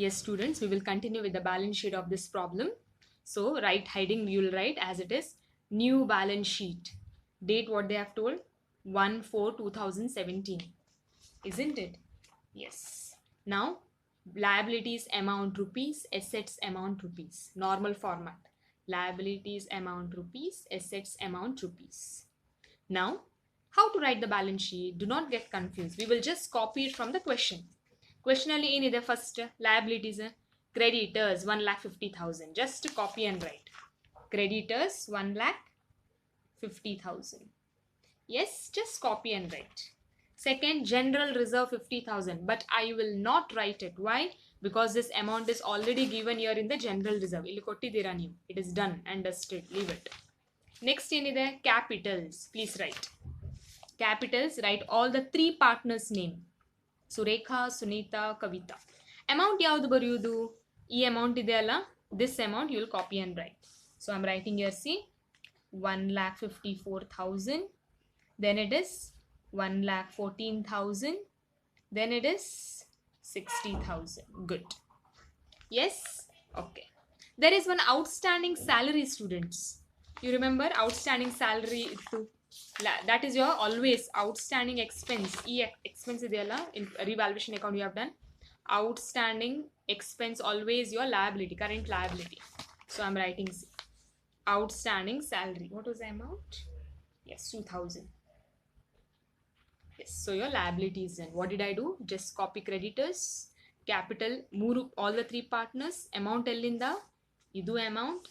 Yes, students, we will continue with the balance sheet of this problem. So, write heading, you will write as it is new balance sheet. Date what they have told 1/4/2017. Isn't it? Yes. Now, liabilities amount rupees, assets amount rupees. Normal format. Liabilities amount rupees, assets amount rupees. Now, how to write the balance sheet? Do not get confused. We will just copy it from the question. Question ಅಲ್ಲಿ ಏನಿದೆ first liabilities creditors 1,50,000. Just copy and write. Creditors 1,50,000. Yes, just copy and write. Second, general reserve 50,000, but I will not write it. Why? Because this amount is already given here in the general reserve. ಇಲ್ಲಿ ಕೊಟ್ಟಿದ್ದೀರಾ ನೀವು. It is done and dusted. Leave it. Next ಏನಿದೆ capitals. Please write. Capitals, write all the three partners' name. Surekha, Sunita, Kavita. Amount ಯಾವುದು ಬರೆಯುವುದು? ಈ amount ಇದೆ ಅಲ್ಲ, this amount you will copy and write. So I am writing your see 1,54,000. Then it is 1,14,000. Then it is 60,000. Good. Yes? Okay. There is one outstanding salary, students. You remember outstanding salary ittu? That is your always outstanding expense. E expense ideyalla in revaluation account you have done. Outstanding expense always your liability, current liability. So I'm writing C. Outstanding salary. What was the amount? Yes, 2,000. Yes, so your liabilities then. What did I do? Just copy creditors, capital, muru all the three partners, amount ellinda, idu amount,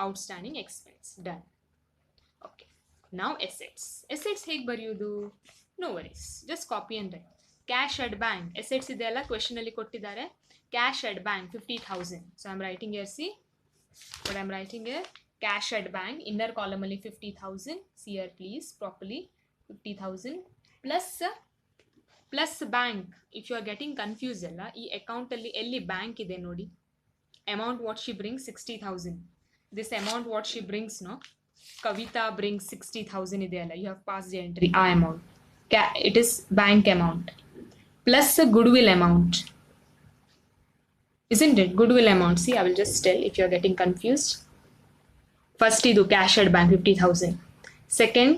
outstanding expense. Done. Okay. Now assets. Assets ಹೇಗೆ ಬರೆಯುವುದು? No worries. Just copy and write. Cash at bank. Assets ಇದೆಯಲ್ಲ question ಅಲ್ಲಿ ಕೊಟ್ಟಿದ್ದಾರೆ. Cash at bank 50,000. So I'm writing here, see what I'm writing here. Cash at bank, inner column ಅಲ್ಲಿ 50,000. See here please properly. 50,000 plus bank. If you are getting confused ಅಲ್ಲ, ಈ account ಅಲ್ಲಿ ಎಲ್ಲಿ bank ಇದೆ ನೋಡಿ. Amount what she brings 60,000. This amount what she brings, no? Kavita brings 60,000 ideyalla. You have passed the entry. A amount. It is bank amount. Plus a goodwill amount. Isn't it? Goodwill amount. See, I will just tell if you are getting confused. First, idu cash at bank 50,000. Second,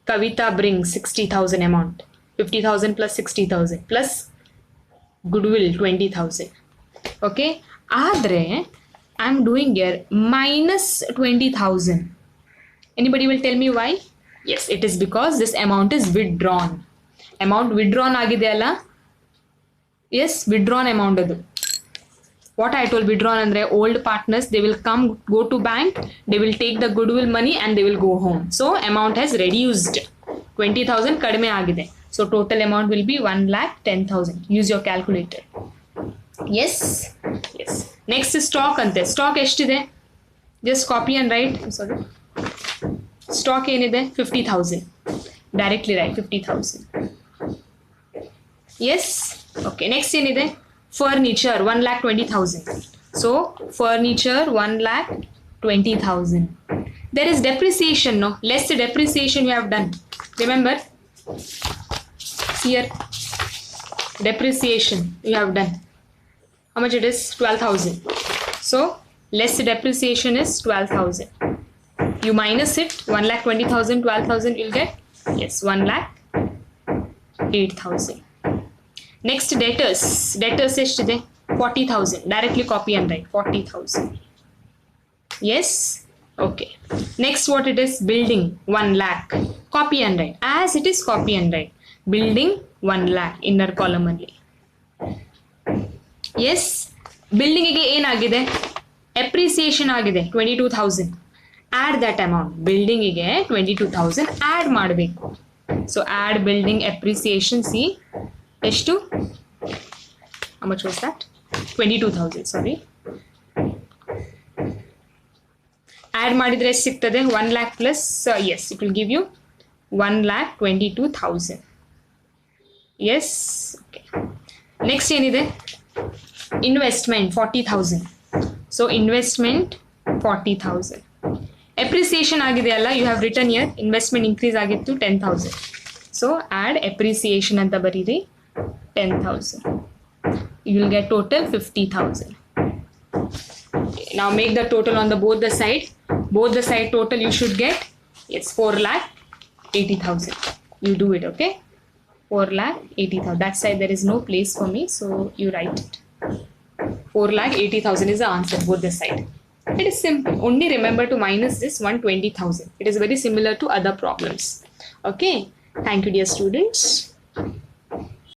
Kavita brings 60,000 amount. 50,000 plus 60,000 plus goodwill 20,000. Okay. Adre, I am doing here minus 20,000. Anybody will tell me why? Yes, it is because this amount is withdrawn. Amount withdrawn agide alla? Yes, withdrawn amount adu. What I told withdrawn andre old partners, they will come, go to bank, they will take the goodwill money and they will go home. So amount has reduced. 20,000 kadime agide. So total amount will be 1,10,000. Use your calculator. Yes? Yes. Next is stock ante. Stock eštide? Just copy and write. I'm sorry. Stock ಏನಿದೆ 50,000. Directly write 50,000. Yes? Okay. Next ಏನಿದೆ furniture 1,20,000. So furniture 1,20,000. There is depreciation, no? Less depreciation you have done. Remember? Here depreciation you have done. How much it is? 12,000. So less depreciation is 12,000. You minus it, 1,20,000, 12,000 you'll get. Yes, 1,08,000. Next, debtors. Debtors ಎಷ್ಟಿದೆ? 40,000. Directly copy and write 40,000. Yes? Okay. Next, what it is? Building 1 lakh. Copy and write. As it is, copy and write. Building 1 lakh. Inner column only. Yes? Building ಗೆ ಏನಾಗಿದೆ? Appreciation ಆಗಿದೆ 22,000. Add that amount. Building ಗೆ 22,000 add ಮಾಡಬೇಕು. So add building appreciation. See ಎಷ್ಟು? How much was that? 22,000. Sorry. Add ಮಾಡಿದ್ರೆ ಎಷ್ಟು ಸಿಗ್ತದೆ? 1 lakh plus yes, it will give you 1,22,000. Yes. Okay. Next ಏನಿದೆ? Investment 40,000. So investment 40,000. Appreciation ಆಗಿದೆ ಅಲ್ಲ, you have written here investment increase ಆಗಿತ್ತು 10,000. So add appreciation ಅಂತ ಬರೀರಿ 10,000. you will get total 50,000. Now make the total on the both the side total you should get, it's 4,80,000. You do it, okay? 4,80,000. That side there is no place for me, so you write it. 4,80,000 is the answer, both the side. It is simple. Only remember to minus this 120,000. It is very similar to other problems. Okay. Thank you, dear students.